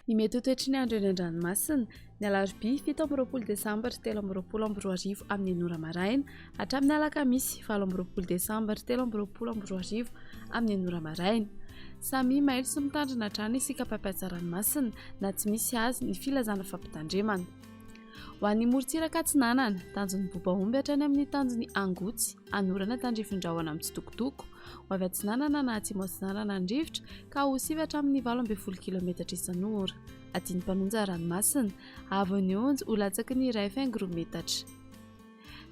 Ny mety ho toetry ny andro eny an-dranomasina ny alarobia 7 Desambra 2024 amin'ny anora maraina hatramin'ny alakamisy 7 Desambra 2024 amin'ny anora maraina. Samy mailo sy mitandrina hatrany isika mpampiasa ranomasina na tsy misy azy ny filazana fampitandremana. Ho an'ny morontsiraka Atsinanana, tanjon'ny Bobaomby hatrany amin'ny tanjon'ny Angotsy, anorana tandrifin-drahona amin'ny Tsitokotoko. Ho avy Atsinanana na Atsimo Atsinanana andrivotra ka ho 7 hatramin'ny 12 kilometatra isan'ora. Adiny Mpanonja ranomasina, avy Onjo ho latsaky ny 1,5 metatra.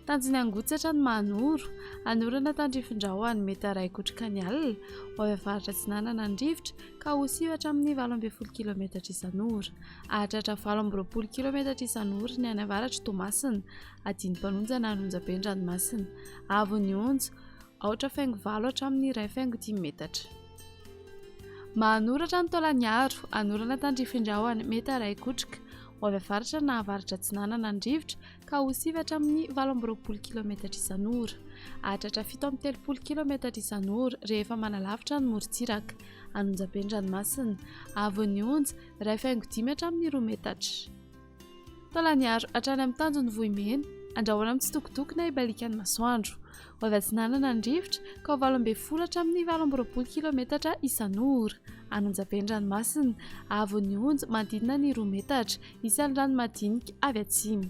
Tanjon'ny Angotsy hatrany Mahanoro, anorana tandrifin-drahona mety 1 ny alina. Ho avy avaratra Atsinanana andrivotra ka ho 7 hatramin'ny 12 kilometatra isan'ora. Ahatratra 20 kilometatra isan'ora ny any avaratra Toamasina. Adiny Mpanonja na Anonjabe ranomasina, avy Onjo 4,4 hatramin'ny 1,5 metatra. Mahanoratra ny Taolaniaro, anorana tandrifin-drahona mety 1 ho avy avaratra na avaratra Atsinanana andrivotra ka ho 7 hatramin'ny 12 kilometatra isan'ora. Ahatratra 7,30 kilometatra isan'ora rehefa manalavitra ny morontsiraka. Anonjabe ranomasina, avy Onjo 1,5 hatramin'ny 2 metatra. Taolaniaro hatrany amin'ny tanjon'ny Vohimena, andrahoana amin'ny Tsitokotoko na Ibalikan'ny masoandro. Ho avy Atsinanana andrivotra ka ho 12 hatramin'ny 12 kilometatra isan'ora. Anonjabe ranomasina, avy Onjo manodidina ny 2 metatra, isan'ny rano madinika avy atsimo.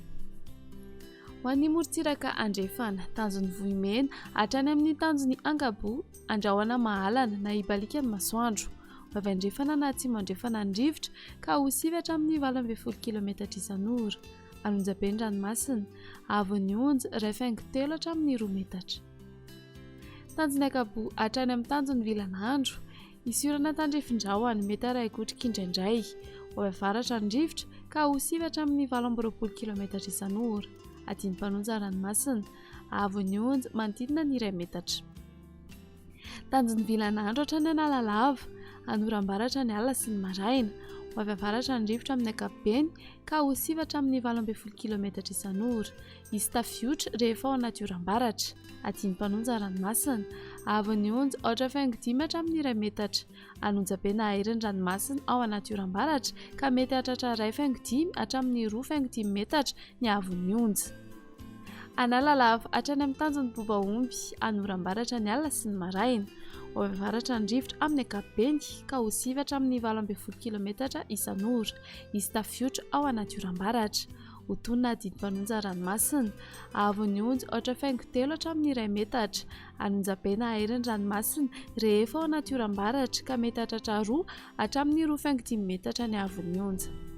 Ho an'ny morontsiraka andrefana, tanjon'ny Vohimena hatrany amin'ny tanjon'ny Angabo, andrahoana Mahalana na Ibalikan'ny masoandro. Ho avy andrefana na Atsimo andrefana andrivotra ka ho 7 hatramin'ny 12 kilometatra isan'ora. Anonjabe ranomasina, avy Onjo 1,5 hatramin'ny 2 metatra. Tanjon'ny Akabo hatrany amin'ny tanjon'ny Vilanandro, isorana tandrifin-drahona mety 1 indraindray. Ho avy avaratra andrivotra ka ho 7 hatramin'ny 12 kilometatra isan'ora. Adiny Mpanonja ranomasina, avy Onjo manodidina ny 1 metatra. Tanjon'ny Vilanandro hatrany Analalava, anoram-baratra ny alina sy ny maraina. Ho avy avaratra andrivotra amin'ny ankapobeny ka ho 7 hatramin'ny 12 kilometatra isan'ora. Izy tafiotra rehefa ao anaty oram-baratra. Adiny Mpanonja ranomasina, avy Onjo 4,5 hatramin'ny 1 metatra. Anonjabe na Ahirin'ny ranomasina ao anaty oram-baratra ka mety hahatratra 1,5 hatramin'ny 2,5 metatra ny avy Onjo. Analalava hatrany amin'ny tanjon'ny Bobaomby, anoram-baratra ny alina sy ny maraina. Ho avy avaratra andrivotra amin'ny ankapobeny ka ho 7 hatramin'ny 12 kilometatra isan'ora. Izy tafiotra ao anaty oram-baratra. Ho tonona Adiny Mpanonja ranomasina, avy Onjo 4,5 hatramin'ny 1 metatra. Anonjabe na Ahirin'ny ranomasina rehefa ao anaty oram-baratra ka mety hahatratra 2 hatramin'ny 2,5 metatra ny avy Onjo.